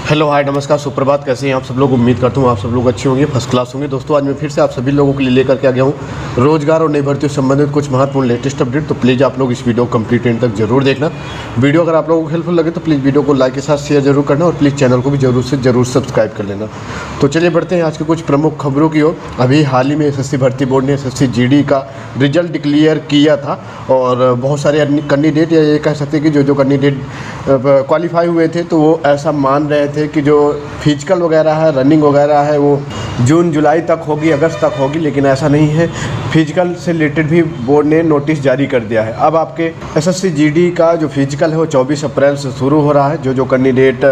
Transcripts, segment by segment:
Hello hi नमस्कार सुप्रभात। कैसे हैं आप सब लोग? उम्मीद करता हूँ आप सब लोग अच्छे होंगे, फर्स्ट क्लास होंगे। दोस्तों आज मैं फिर से आप सभी लोगों के लिए लेकर के आ गया हूँ रोजगार और नई भर्तियों से संबंधित कुछ महत्वपूर्ण लेटेस्ट अपडेट। तो प्लीज़ आप लोग इस वीडियो को कंप्लीट एंड तक जरूर देखना। वीडियो अगर आप लोगों को हेल्पफुल लगे तो प्लीज़ वीडियो को लाइक के साथ शेयर जरूर करना और प्लीज़ चैनल को भी जरूर से जरूर सब्सक्राइब कर लेना। तो चलिए बढ़ते हैं आज के कुछ प्रमुख खबरों की ओर। अभी हाल ही में एसएससी भर्ती बोर्ड ने एसएससी जीडी का रिजल्ट डिक्लेयर किया था और बहुत सारे कैंडिडेट या ये कह सकते हैं कि जो कैंडिडेट क्वालिफाई हुए थे तो वो ऐसा मान रहे थे कि जो फिजिकल वगैरह है, रनिंग वगैरह है, वो जून जुलाई तक होगी, अगस्त तक होगी, लेकिन ऐसा नहीं है। फिजिकल से रिलेटेड भी बोर्ड ने नोटिस जारी कर दिया है। अब आपके एसएससी जीडी का जो फिजिकल है वो 24 अप्रैल से शुरू हो रहा है। जो कैंडिडेट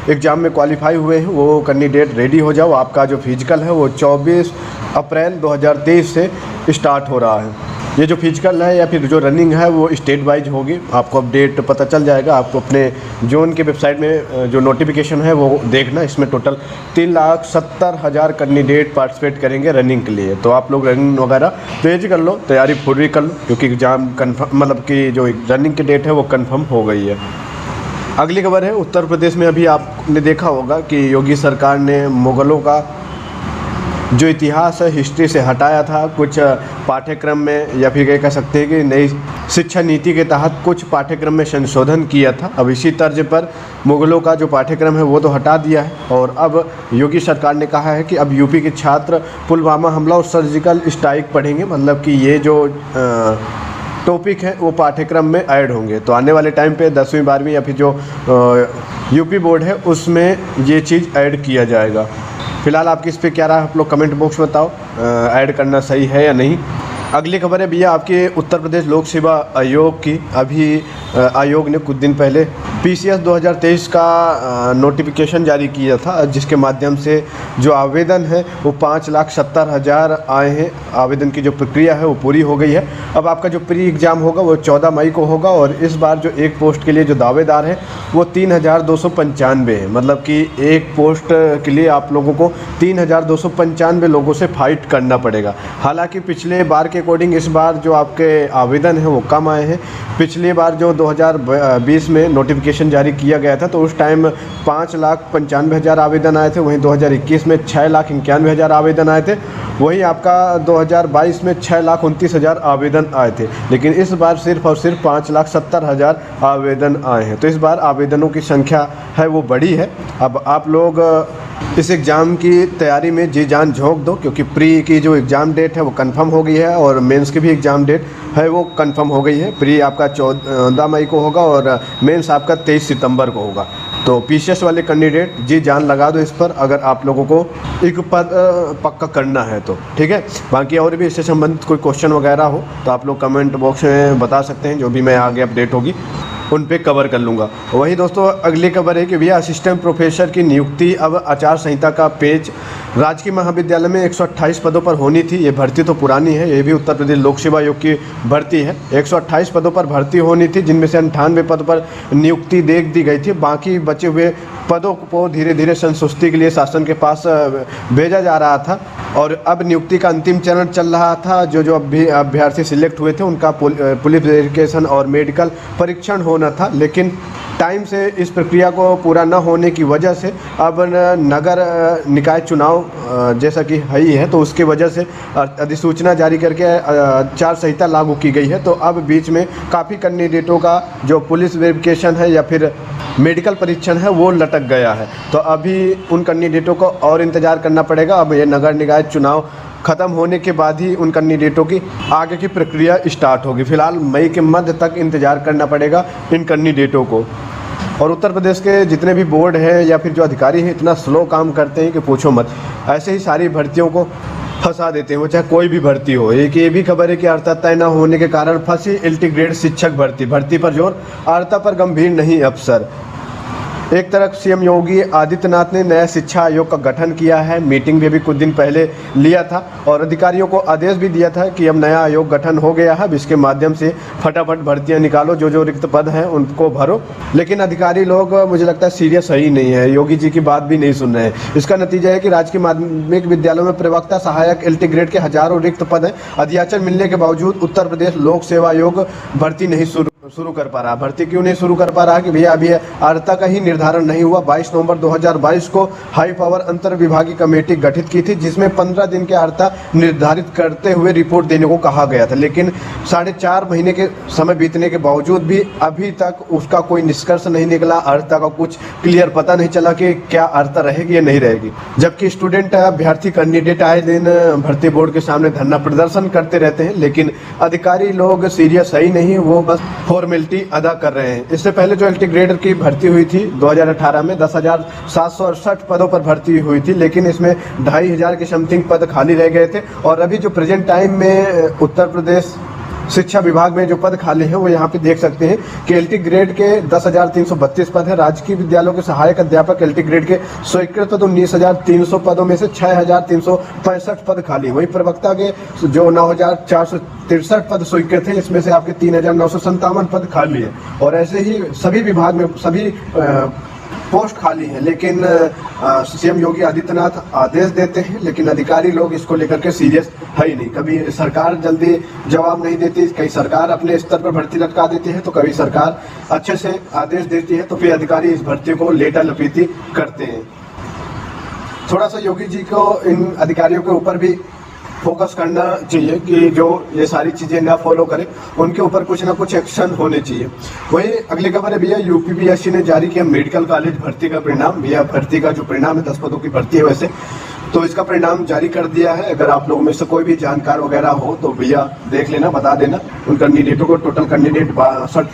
एग्ज़ाम में क्वालिफाई हुए हैं वो कैंडिडेट रेडी हो जाओ। आपका जो फिजिकल है वो 24 अप्रैल 2023 से स्टार्ट हो रहा है। ये जो फिजिकल है या फिर जो रनिंग है वो स्टेट वाइज होगी। आपको अपडेट पता चल जाएगा। आपको अपने जोन के वेबसाइट में जो नोटिफिकेशन है वो देखना। इसमें टोटल 3,70,000 कैंडिडेट पार्टिसिपेट करेंगे रनिंग के लिए। तो आप लोग रनिंग वगैरह तेज कर लो, तैयारी पूरी कर लो, क्योंकि एग्ज़ाम कन्फर्म मतलब कि जो रनिंग की डेट है वो कन्फर्म हो गई है। अगली खबर है उत्तर प्रदेश में। अभी आपने देखा होगा कि योगी सरकार ने मुग़लों का जो इतिहास है हिस्ट्री से हटाया था। कुछ पाठ्यक्रम में या फिर कह सकते हैं कि नई शिक्षा नीति के तहत कुछ पाठ्यक्रम में संशोधन किया था। अब इसी तर्ज पर मुग़लों का जो पाठ्यक्रम है वो तो हटा दिया है और अब योगी सरकार ने कहा है कि अब यूपी के छात्र पुलवामा हमला और सर्जिकल स्ट्राइक पढ़ेंगे। मतलब कि ये जो टॉपिक है वो पाठ्यक्रम में ऐड होंगे। तो आने वाले टाइम पे 10वीं 12वीं या फिर जो यूपी बोर्ड है उसमें ये चीज़ ऐड किया जाएगा। फिलहाल आपकी इस पर क्या रहा है आप लोग कमेंट बॉक्स में बताओ, ऐड करना सही है या नहीं। अगली खबर है भैया आपके उत्तर प्रदेश लोक सेवा आयोग की। अभी आयोग ने कुछ दिन पहले पीसीएस 2023 का नोटिफिकेशन जारी किया था, जिसके माध्यम से जो आवेदन है वो 5,70,000 आए हैं। आवेदन की जो प्रक्रिया है वो पूरी हो गई है। अब आपका जो प्री एग्ज़ाम होगा वो 14 मई को होगा और इस बार जो एक पोस्ट के लिए जो दावेदार हैं वो 3,295 है। मतलब कि एक पोस्ट के लिए आप लोगों को 3,295 लोगों से फाइट करना पड़ेगा। हालांकि पिछले बार के अकॉर्डिंग इस बार जो आपके आवेदन हैं वो कम आए हैं। पिछली बार जो 2020 में नोटिफिकेशन जारी किया गया था तो उस टाइम 5,95,000 आवेदन आए थे। वहीं 2021 में 6,91,000 आवेदन आए थे। वहीं आपका 2022 में 6,29,000 आवेदन आए थे। लेकिन इस बार सिर्फ और सिर्फ 5,70,000 आवेदन आए हैं। तो इस बार आवेदनों की संख्या है वो बड़ी है। अब आप लोग इस एग्ज़ाम की तैयारी में जी जान झोंक दो, क्योंकि प्री की जो एग्ज़ाम डेट है वो कंफर्म हो गई है और मेंस की भी एग्ज़ाम डेट है वो कंफर्म हो गई है। प्री आपका 14 मई को होगा और मेंस आपका 23 सितंबर को होगा। तो पीसीएस वाले कैंडिडेट जी जान लगा दो इस पर, अगर आप लोगों को एक पद पक्का करना है तो ठीक है। बाकी और भी इससे संबंधित कोई क्वेश्चन वगैरह हो तो आप लोग कमेंट बॉक्स में बता सकते हैं, जो भी मैं आगे अपडेट होगी उन पे कवर कर लूँगा। वही दोस्तों अगली खबर है कि भैया असिस्टेंट प्रोफेसर की नियुक्ति अब आचार संहिता का पेज। राजकीय महाविद्यालय में 128 पदों पर होनी थी। ये भर्ती तो पुरानी है, ये भी उत्तर प्रदेश लोक सेवा आयोग की भर्ती है। 128 पदों पर भर्ती होनी थी, जिनमें से 98 पदों पर नियुक्ति दे दी गई थी। बाकी बचे हुए पदों को धीरे धीरे संस्तुति के लिए शासन के पास भेजा जा रहा था और अब नियुक्ति का अंतिम चरण चल रहा था। जो अभ्यर्थी सिलेक्ट हुए थे उनका पुलिस वेरिफिकेशन और मेडिकल परीक्षण होना था, लेकिन टाइम से इस प्रक्रिया को पूरा न होने की वजह से अब नगर निकाय चुनाव जैसा कि है ही है, तो उसके वजह से अधिसूचना जारी करके आचार संहिता लागू की गई है। तो अब बीच में काफ़ी कैंडिडेटों का जो पुलिस वेरिफिकेशन है या फिर मेडिकल परीक्षण है वो लटक गया है। तो अभी उन कैंडिडेटों को और इंतज़ार करना पड़ेगा। अब ये नगर निकाय चुनाव ख़त्म होने के बाद ही उन कैंडिडेटों की आगे की प्रक्रिया स्टार्ट होगी। फिलहाल मई के मध्य तक इंतज़ार करना पड़ेगा इन कैंडिडेटों को। और उत्तर प्रदेश के जितने भी बोर्ड हैं या फिर जो अधिकारी हैं इतना स्लो काम करते हैं कि पूछो मत। ऐसे ही सारी भर्तियों को फंसा देते हैं, वो चाहे कोई भी भर्ती हो। एक ये भी खबर है कि अर्हता तय न होने के कारण फंसी इंटीग्रेटेड शिक्षक भर्ती पर जोर, अर्हता पर गंभीर नहीं अफसर। एक तरफ सीएम योगी आदित्यनाथ ने नया शिक्षा आयोग का गठन किया है। मीटिंग भी अभी कुछ दिन पहले लिया था और अधिकारियों को आदेश भी दिया था कि अब नया आयोग गठन हो गया है, इसके माध्यम से फटाफट भर्तियां निकालो, जो रिक्त पद हैं उनको भरो। लेकिन अधिकारी लोग मुझे लगता है सीरियस ही नहीं है, योगी जी की बात भी नहीं सुन रहे हैं। इसका नतीजा है कि राजकीय माध्यमिक विद्यालयों में प्रवक्ता, सहायक, इंटीग्रेट के हजारों रिक्त पद हैं। अध्याचन मिलने के बावजूद उत्तर प्रदेश लोक सेवा आयोग भर्ती नहीं शुरू शुरू कर पा रहा। भर्ती क्यों नहीं शुरू कर पा रहा कि भैया अभी अर्हता का ही निर्धारण नहीं हुआ। 22 नवंबर 2022 को हाई पावर अंतर विभागीय कमेटी गठित की थी, जिसमें 15 दिन के अर्हता निर्धारित करते हुए रिपोर्ट देने को कहा गया था। लेकिन 4.5 महीने के समय बीतने के बावजूद भी अभी तक उसका कोई निष्कर्ष नहीं निकला। अर्हता का कुछ क्लियर पता नहीं चला कि क्या अर्हता रहेगी या नहीं रहेगी। जबकि स्टूडेंट अभ्यर्थी कैंडिडेट आए दिन भर्ती बोर्ड के सामने धरना प्रदर्शन करते रहते हैं, लेकिन अधिकारी लोग सीरियस है ही नहीं, वो बस फॉर्मेलिटी अदा कर रहे हैं। इससे पहले जो एलटी ग्रेडर की भर्ती हुई थी 2018 में 10,768 पदों पर भर्ती हुई थी, लेकिन इसमें 2,500 के समथिंग पद खाली रह गए थे। और अभी जो प्रेजेंट टाइम में उत्तर प्रदेश शिक्षा विभाग में जो पद खाली हैं वो यहाँ पे देख सकते हैं कि एलटी ग्रेड के 10,332 पद है। राजकीय विद्यालयों के सहायक अध्यापक एलटी ग्रेड के स्वीकृत पद 19,300 पदों में से 6,365 पद खाली। वही प्रवक्ता के जो 9,463 पद स्वीकृत हैं, इसमें से आपके 3,957 पद खाली है। और ऐसे ही सभी विभाग में सभी पोस्ट खाली है। लेकिन सीएम योगी आदित्यनाथ आदेश देते हैं, लेकिन अधिकारी लोग इसको लेकर के सीरियस है ही नहीं। कभी सरकार जल्दी जवाब नहीं देती, कहीं सरकार अपने स्तर पर भर्ती लटका देती है, तो कभी सरकार अच्छे से आदेश देती है, तो फिर अधिकारी इस भर्ती को लेटा लपीटी करते हैं। थोड़ा सा योगी जी को इन अधिकारियों के ऊपर भी फोकस करना चाहिए कि जो ये सारी चीज़ें ना फॉलो करें, उनके ऊपर कुछ ना कुछ एक्शन होने चाहिए। वही अगली खबर है भैया, यूपीपीएससी ने जारी किया मेडिकल कॉलेज भर्ती का परिणाम। भैया भर्ती का जो परिणाम है 10 पदों की भर्ती है वैसे, तो इसका परिणाम जारी कर दिया है। अगर आप लोगों में से कोई भी जानकार वगैरह हो तो भैया देख लेना, बता देना। उन कैंडिडेटों को टोटल कैंडिडेट 62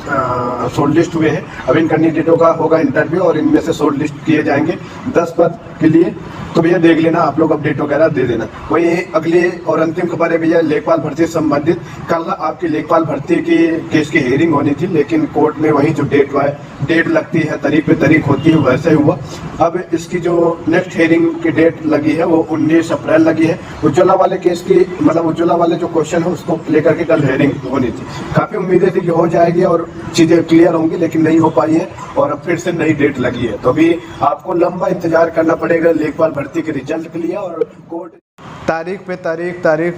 शॉर्ट लिस्ट हुए हैं। अब इन कैंडिडेटों का होगा इंटरव्यू और इनमें से शॉर्ट लिस्ट किए जाएंगे 10 पद के लिए। तो भैया देख लेना, आप लोग अपडेट वगैरह दे देना। वही अगली और अंतिम खबर है भैया, लेखपाल भर्ती से संबंधित। कल आपकी लेखपाल भर्ती की केस की हेयरिंग होनी थी, लेकिन कोर्ट में वही जो डेट लगती है, तारीख पे तारीख होती है, वैसे ही हुआ। अब इसकी जो नेक्स्ट हेयरिंग की डेट लगी है वो 19 अप्रैल लगी है। उज्ज्वला वाले केस की, मतलब उज्ज्वला वाले जो क्वेश्चन है उसको लेकर के कल हेयरिंग होनी थी। काफ़ी उम्मीदें थी कि हो जाएगी और चीज़ें क्लियर होंगी, लेकिन नहीं हो पाई है और अब फिर से नई डेट लगी है। तो अभी आपको लंबा इंतजार करना पड़ेगा लेखपाल भर्ती के रिजल्ट के लिए। और कोर्ट तारीख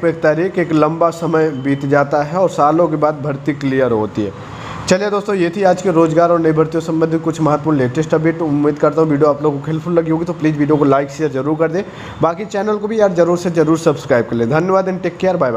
पे तारीख एक लंबा समय बीत जाता है और सालों के बाद भर्ती क्लियर होती है। चलिए दोस्तों, ये थी आज के रोजगार और नई भर्तियों से संबंधित कुछ महत्वपूर्ण लेटेस्ट अपडेट। उम्मीद करता हूँ वीडियो आप लोगों को हेल्पफुल लगी होगी, तो प्लीज़ वीडियो को लाइक शेयर जरूर कर दें। बाकी चैनल को भी यार जरूर से जरूर सब्सक्राइब कर लें। धन्यवाद and take care, bye bye.